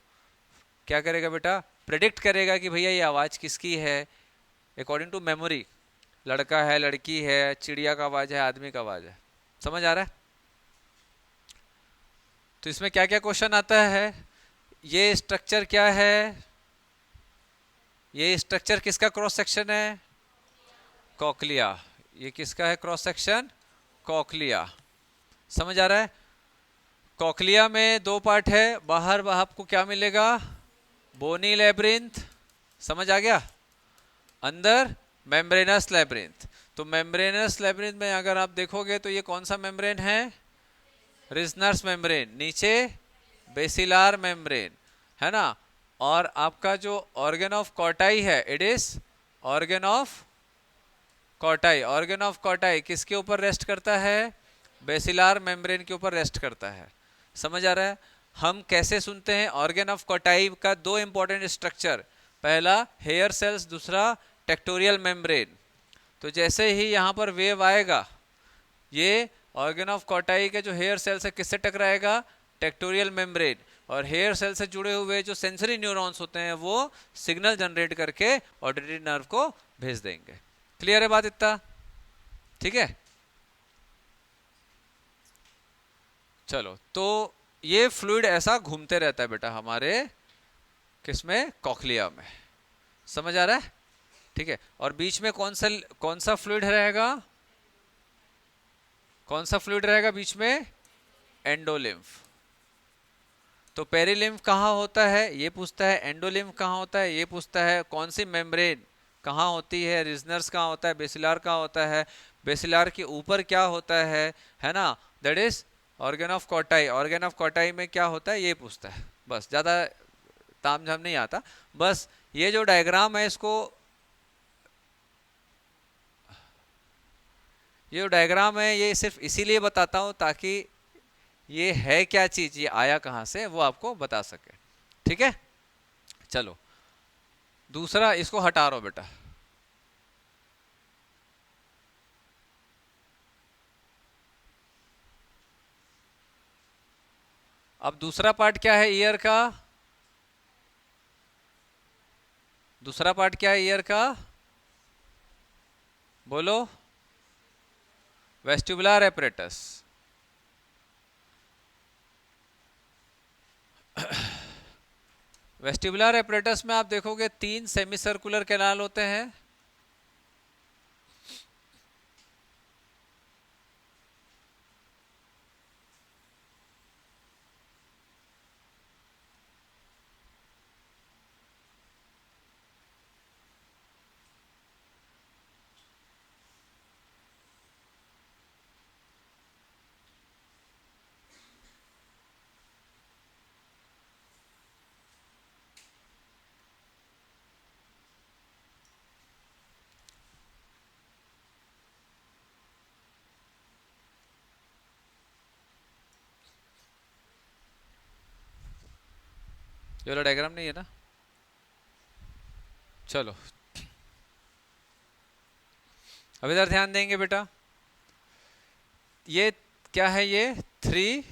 क्या करेगा बेटा, प्रेडिक्ट करेगा कि भैया ये आवाज़ किसकी है, अकॉर्डिंग टू मेमोरी, लड़का है, लड़की है, चिड़िया का आवाज़ है, आदमी का आवाज़ है। समझ आ रहा है। तो इसमें क्या क्या क्वेश्चन आता है, ये स्ट्रक्चर क्या है, ये स्ट्रक्चर किसका क्रॉस सेक्शन है, कॉकलिया। ये किसका है क्रॉस सेक्शन, कॉकलिया। समझ आ रहा है। कॉकलिया में दो पार्ट है, बाहर आपको क्या मिलेगा, बोनी लेब्रिंथ, समझ आ गया, अंदर मेम्ब्रेनस लेब्रिंथ। तो मेम्ब्रेनस लेब्रिंथ में अगर आप देखोगे तो ये कौन सा मेम्ब्रेन है, रिजनर्स मेम्ब्रेन, नीचे बेसिलार मेम्ब्रेन, है ना। और आपका जो ऑर्गन ऑफ कॉटाई है, it is organ of Corti. Organ of Corti किसके ऊपर रेस्ट करता है, बेसिलार मेम्ब्रेन के ऊपर रेस्ट करता है। समझ आ रहा है। हम कैसे सुनते हैं, ऑर्गन ऑफ कॉटाई का दो इंपॉर्टेंट स्ट्रक्चर, पहला हेयर सेल्स, दूसरा टेक्टोरियल मेम्ब्रेन। तो जैसे ही यहाँ पर वेव आएगा, ये ऑर्गन ऑफ कॉटाई के जो हेयर सेल्स है किससे टकराएगा, टेक्टोरियल मेम्ब्रेन। और हेयर सेल से जुड़े हुए जो सेंसरी न्यूरॉन्स होते हैं वो सिग्नल जनरेट करके ऑडिटरी नर्व को भेज देंगे। क्लियर है बात इतना, ठीक है। चलो, तो ये फ्लूइड ऐसा घूमते रहता है बेटा हमारे किसमें, कॉकलिया में। समझ आ रहा है, ठीक है। और बीच में कौन सा फ्लूइड रहेगा, कौन सा फ्लूइड रहेगा बीच में, एंडोलिम्फ। तो पेरिलिम्फ कहाँ होता है ये पूछता है, एंडोलिम्फ कहाँ होता है ये पूछता है, कौन सी मेम्ब्रेन कहाँ होती है, रिजनर्स कहाँ होता है, बेसिलार कहाँ होता है, बेसिलार के ऊपर क्या होता है ना, that is organ of Corti. Organ of Corti में क्या होता है ये पूछता है, बस, ज़्यादा तामझाम नहीं आता। बस ये जो डायग्राम है इसको, ये जो डायग्राम है ये सिर्फ इसीलिए बताता हूँ ताकि ये है क्या चीज, ये आया कहाँ से, वो आपको बता सके, ठीक है। चलो दूसरा, इसको हटा रहा बेटा। अब दूसरा पार्ट क्या है ईयर का, दूसरा पार्ट क्या है ईयर का, बोलो, वेस्टिबुलर एपरेटस। वेस्टिबुलर एपरेटस में आप देखोगे 3 सेमी सर्कुलर कैनाल होते हैं। ये वाला डायग्राम नहीं है ना, चलो अब इधर ध्यान देंगे बेटा। ये क्या है, ये 3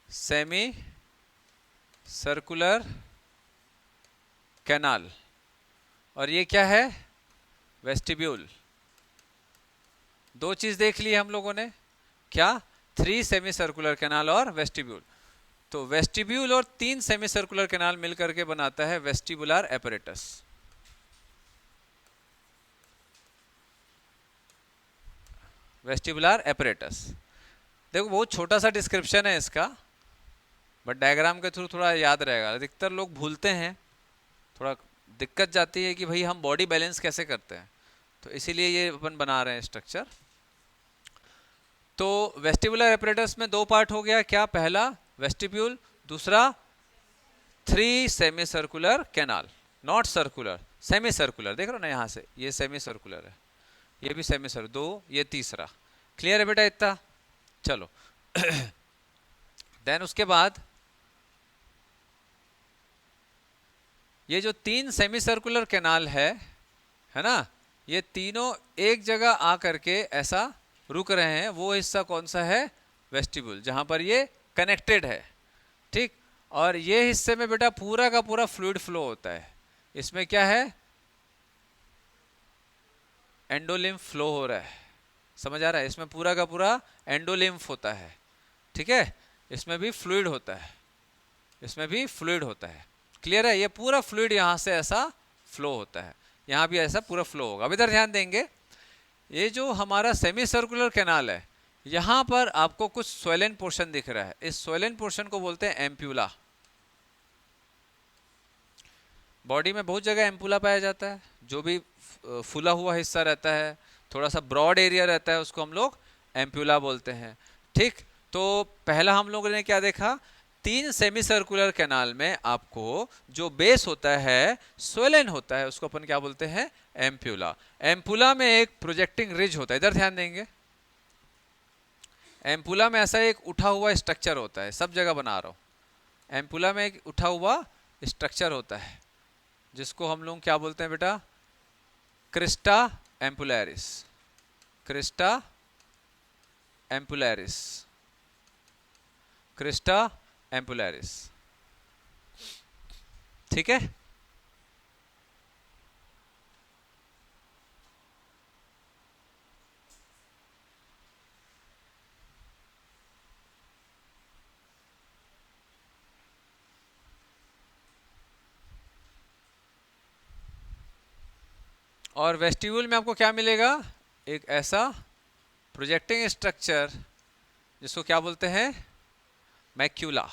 सेमी सर्कुलर कैनाल, और ये क्या है, वेस्टिब्यूल। दो चीज देख ली हम लोगों ने, क्या, 3 सेमी सर्कुलर कैनाल और वेस्टिब्यूल। तो वेस्टिब्यूल और 3 सेमी सर्कुलर कैनाल मिलकर के बनाता है वेस्टिबुलर एपरेटस। वेस्टिबुलर एपरेटस, देखो बहुत छोटा सा डिस्क्रिप्शन है इसका, बट डायग्राम के थ्रू थोड़ा याद रहेगा। अधिकतर लोग भूलते हैं, थोड़ा दिक्कत जाती है कि भाई हम बॉडी बैलेंस कैसे करते हैं, तो इसीलिए ये अपन बना रहे हैं स्ट्रक्चर। तो वेस्टिबुलर एपरेटस में 2 पार्ट हो गया, क्या, पहला वेस्टिब्यूल, दूसरा 3 semi circular canal, not circular, semi circular, देख रहे हो ना यहाँ से, ये सेमी सर्कुलर है, ये भी सेमी सर्कुलर, 2, ये तीसरा। क्लियर है बेटा इतना, चलो। देन उसके बाद ये जो 3 सेमी सर्कुलर कैनाल है ना, ये तीनों एक जगह आकर के ऐसा रुक रहे हैं। वो हिस्सा कौन सा है, वेस्टिब्यूल, जहां पर ये कनेक्टेड है, ठीक। और ये हिस्से में बेटा पूरा का पूरा फ्लूइड फ्लो होता है। इसमें क्या है, एंडोलिम्फ फ्लो हो रहा है, समझ आ रहा है, इसमें पूरा का पूरा एंडोलिम्फ होता है, ठीक है। इसमें भी फ्लूइड होता है, इसमें भी फ्लूइड होता है, क्लियर है। ये पूरा फ्लूइड यहाँ से ऐसा फ्लो होता है, यहाँ भी ऐसा पूरा फ्लो होगा। अब इधर ध्यान देंगे, ये जो हमारा सेमी सर्कुलर कैनाल है, यहाँ पर आपको कुछ स्वेलन पोर्शन दिख रहा है। इस स्वेलन पोर्शन को बोलते हैं एम्प्यूला। बॉडी में बहुत जगह एम्पूला पाया जाता है, जो भी फूला हुआ हिस्सा रहता है, थोड़ा सा ब्रॉड एरिया रहता है, उसको हम लोग एम्प्यूला बोलते हैं, ठीक। तो पहला हम लोगों ने क्या देखा, 3 सेमी सर्कुलर कैनाल में आपको जो बेस होता है, स्वेलन होता है, उसको अपन क्या बोलते हैं, एम्प्यूला। एम्पूला में एक प्रोजेक्टिंग रिज होता है, इधर ध्यान देंगे। एम्पूला में ऐसा एक उठा हुआ स्ट्रक्चर होता है, सब जगह बना रहा हूं। एम्पूला में एक उठा हुआ स्ट्रक्चर होता है, जिसको हम लोग क्या बोलते हैं बेटा, Crysta ampullaris, crista ampullaris, crista एम्पुलैरिस, ठीक है। और वेस्टिब्यूल में आपको क्या मिलेगा, एक ऐसा प्रोजेक्टिंग स्ट्रक्चर जिसको क्या बोलते हैं, macula,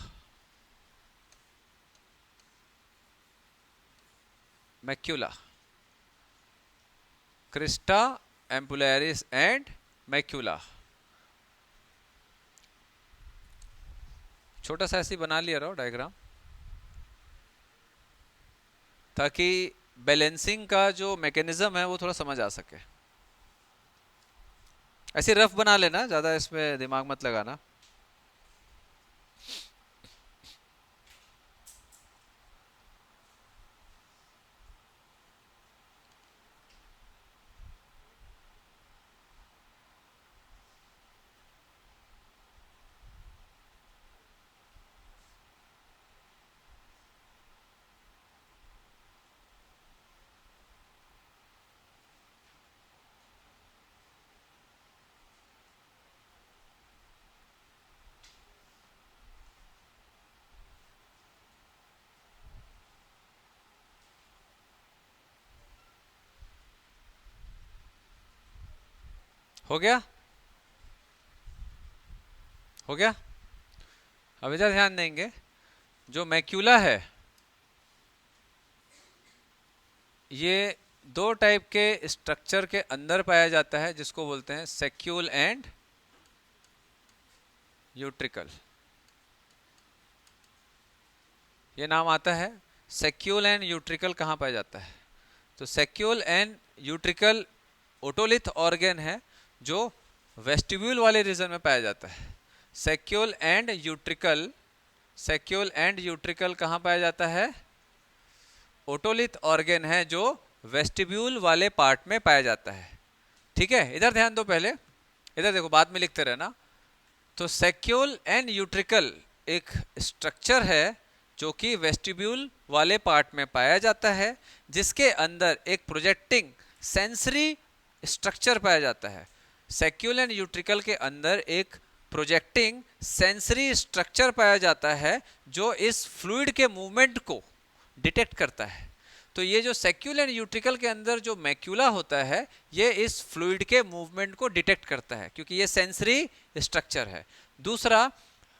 macula, crista ampullaris and macula. छोटा सा ऐसे बना लिया रहो डायग्राम, ताकि बैलेंसिंग का जो मैकेनिज्म है वो थोड़ा समझ आ सके। ऐसे रफ बना लेना, ज्यादा इसमें दिमाग मत लगाना। हो गया, हो गया। अब इधर ध्यान देंगे, जो मैक्यूला है ये दो टाइप के स्ट्रक्चर के अंदर पाया जाता है, जिसको बोलते हैं सेक्यूल एंड यूट्रिकल। ये नाम आता है। सेक्यूल एंड यूट्रिकल कहाँ पाया जाता है? तो सेक्यूल एंड यूट्रिकल ओटोलिथ ऑर्गन है जो वेस्टिब्यूल वाले रीजन में पाया जाता है। सेक्यूल एंड यूट्रिकल, सेक्यूल एंड यूट्रिकल कहाँ पाया जाता है? ओटोलिथ ऑर्गन है जो वेस्टिब्यूल वाले पार्ट में पाया जाता है। ठीक है, इधर ध्यान दो पहले, इधर देखो, बाद में लिखते रहना। तो सेक्यूल एंड यूट्रिकल एक स्ट्रक्चर है जो कि वेस्टिब्यूल वाले पार्ट में पाया जाता है, जिसके अंदर एक प्रोजेक्टिंग सेंसरी स्ट्रक्चर पाया जाता है। सेक्यूल एंड यूट्रिकल के अंदर एक प्रोजेक्टिंग सेंसरी स्ट्रक्चर पाया जाता है जो इस फ्लूइड के मूवमेंट को डिटेक्ट करता है। तो ये जो सेक्यूल एंड यूट्रिकल के अंदर जो मैक्यूला होता है, ये इस फ्लूइड के मूवमेंट को डिटेक्ट करता है, क्योंकि ये सेंसरी स्ट्रक्चर है। दूसरा,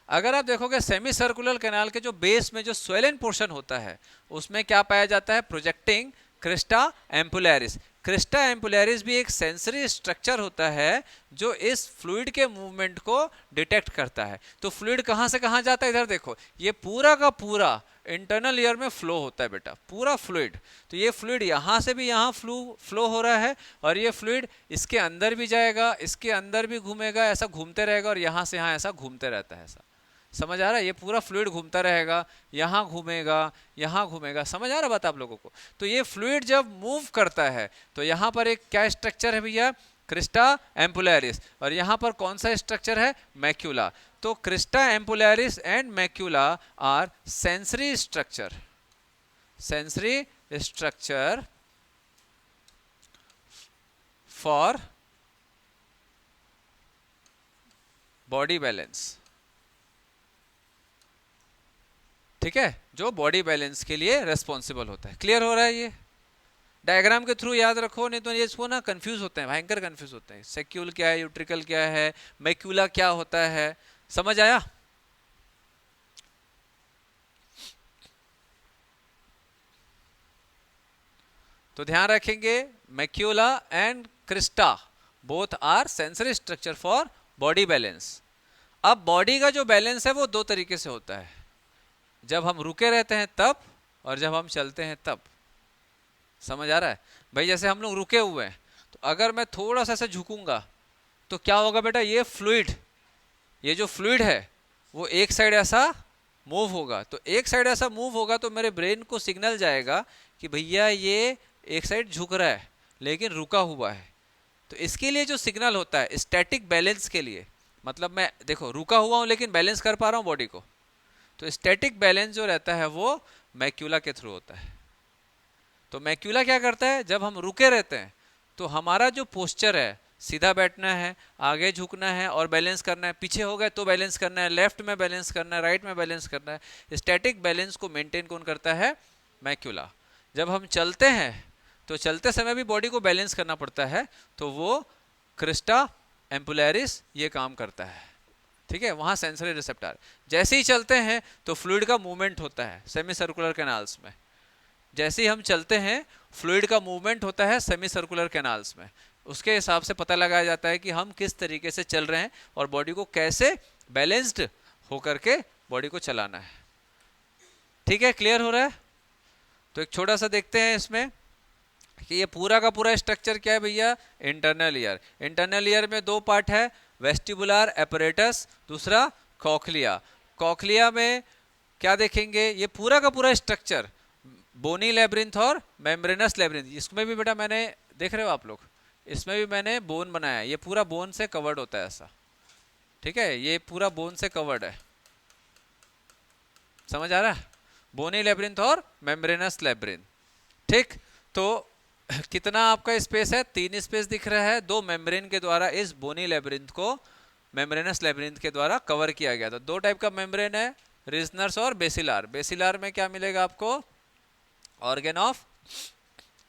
अगर आप देखोगे सेमी सर्कुलर कैनाल के जो बेस में जो स्वेलन पोर्शन होता है, उसमें क्या पाया जाता है? Projecting crista ampullaris. Crista ampullaris भी एक सेंसरी स्ट्रक्चर होता है जो इस फ्लूइड के मूवमेंट को डिटेक्ट करता है। तो फ्लूइड कहाँ से कहाँ जाता है? इधर देखो, ये पूरा का पूरा इंटरनल ईयर में फ्लो होता है बेटा, पूरा फ्लूइड। तो ये फ्लूइड यहाँ से भी यहाँ फ्लो हो रहा है, और ये फ्लूइड इसके अंदर भी जाएगा, इसके अंदर भी घूमेगा, ऐसा घूमते रहेगा, और यहाँ से यहाँ ऐसा घूमते रहता है। ऐसा समझ आ रहा है? ये पूरा फ्लूइड घूमता रहेगा, यहाँ घूमेगा, यहाँ घूमेगा। समझ आ रहा बात आप लोगों को? तो ये फ्लूइड जब मूव करता है तो यहाँ पर एक क्या स्ट्रक्चर है भैया? Crista ampullaris. और यहाँ पर कौन सा स्ट्रक्चर है? मैक्यूला। तो crista ampullaris and macula are sensory structure, sensory structure for body balance. ठीक है, जो बॉडी बैलेंस के लिए रेस्पॉन्सिबल होता है। क्लियर हो रहा है? ये डायग्राम के थ्रू याद रखो, नहीं तो ये इसको ना कंफ्यूज होते हैं, भयंकर कंफ्यूज होते हैं। सेक्यूल क्या है, यूट्रिकल क्या है, मैक्यूला क्या होता है। समझ आया? तो ध्यान रखेंगे, macula and crista both are sensory structure for body balance. अब बॉडी का जो बैलेंस है वो दो तरीके से होता है, जब हम रुके रहते हैं तब, और जब हम चलते हैं तब। समझ आ रहा है भाई? जैसे हम लोग रुके हुए हैं, तो अगर मैं थोड़ा सा ऐसे झुकूंगा तो क्या होगा बेटा? ये फ्लूइड, ये जो फ्लूइड है वो एक साइड ऐसा मूव होगा। तो एक साइड ऐसा मूव होगा तो मेरे ब्रेन को सिग्नल जाएगा कि भैया ये एक साइड झुक रहा है लेकिन रुका हुआ है। तो इसके लिए जो सिग्नल होता है स्टैटिक बैलेंस के लिए, मतलब मैं देखो रुका हुआ हूं लेकिन बैलेंस कर पा रहा हूं बॉडी को, तो स्टैटिक बैलेंस जो रहता है वो मैक्यूला के थ्रू होता है। तो मैक्यूला क्या करता है? जब हम रुके रहते हैं तो हमारा जो पोस्चर है, सीधा बैठना है, आगे झुकना है और बैलेंस करना है, पीछे हो गए तो बैलेंस करना है, लेफ्ट में बैलेंस करना है, राइट में बैलेंस करना है। स्टैटिक बैलेंस को मेंटेन कौन करता है? मैक्यूला। जब हम चलते हैं तो चलते समय भी बॉडी को बैलेंस करना पड़ता है, तो वो क्रिस्टा एम्पुलैरिस ये काम करता है। ठीक है, वहाँ सेंसरी रिसेप्टर। जैसे ही चलते हैं तो फ्लूइड का मूवमेंट होता है सेमी सर्कुलर कैनाल्स में। जैसे ही हम चलते हैं फ्लूइड का मूवमेंट होता है सेमी सर्कुलर कैनाल्स में। उसके हिसाब से पता लगाया जाता है कि हम किस तरीके से चल रहे हैं और बॉडी को कैसे बैलेंस्ड होकर के बॉडी को चलाना है। ठीक है, क्लियर हो रहा है? तो एक छोटा सा देखते हैं इसमें कि ये पूरा का पूरा स्ट्रक्चर क्या है भैया? Internal ear. इंटरनल ईयर में दो पार्ट है, वेस्टिबुलर एपरेटस, दूसरा कॉक्लिया। कॉक्लिया में क्या देखेंगे? ये पूरा का पूरा स्ट्रक्चर बोनी लेब्रिंथ और मेम्ब्रेनस लेब्रिंथ। इसमें भी बेटा मैंने, देख रहे हो आप लोग, इसमें भी मैंने बोन बनाया है, ये पूरा बोन से कवर्ड होता है ऐसा। ठीक है, ये पूरा बोन से कवर्ड है। समझ आ रहा है? बोनी लेब्रिंथ और मेम्ब्रेनस लेब्रिंथ। ठीक, तो कितना आपका स्पेस है? 3 स्पेस दिख रहा है। 2 मेम्ब्रेन के द्वारा इस बोनी लेब्रिंथ को मेम्ब्रेनस लेब्रिंथ के द्वारा कवर किया गया था। 2 टाइप का मेम्ब्रेन है, रिजनर्स और बेसिलार। बेसिलार में क्या मिलेगा आपको? ऑर्गन ऑफ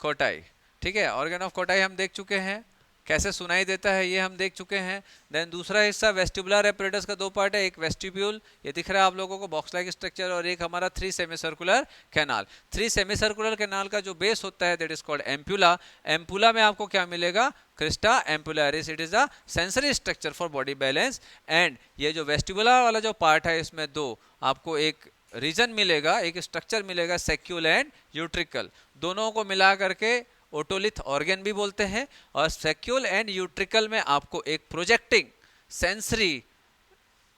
कोटाई। ठीक है, ऑर्गन ऑफ कोटाई हम देख चुके हैं। कैसे सुनाई देता है ये हम देख चुके हैं। देन दूसरा हिस्सा वेस्टिबुलर एपरेटस का दो पार्ट है, एक वेस्टिब्यूल ये दिख रहा है आप लोगों को बॉक्स लाइक स्ट्रक्चर, और एक हमारा 3 semi circular canal. 3 semi circular canal का जो बेस होता है that is called ampulla. Ampulla में आपको क्या मिलेगा, Crysta ampullaris, it is a sensory structure for body balance. And ये जो वेस्टिबुलर वाला जो पार्ट है इसमें दो आपको एक रीजन मिलेगा, एक स्ट्रक्चर मिलेगा, सेक्यूल एंड यूट्रिकल, दोनों को मिला करके ओटोलिथ ऑर्गन भी बोलते हैं। और सेक्यूल एंड यूट्रिकल में आपको एक प्रोजेक्टिंग सेंसरी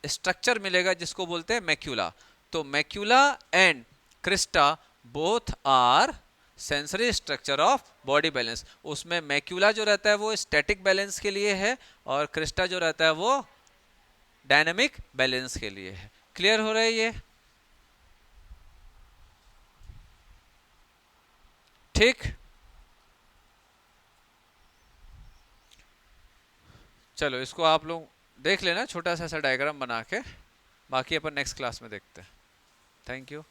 स्ट्रक्चर मिलेगा जिसको बोलते हैं मैक्यूला। तो macula and crista both are sensory structure of body balance. उसमें मैक्यूला जो रहता है वो स्टैटिक बैलेंस के लिए है और क्रिस्टा जो रहता है वो डायनामिक बैलेंस के लिए है। क्लियर हो रहा है ये? ठीक, चलो इसको आप लोग देख लेना छोटा सा ऐसा डायग्राम बना के, बाकी अपन नेक्स्ट क्लास में देखते हैं। Thank you.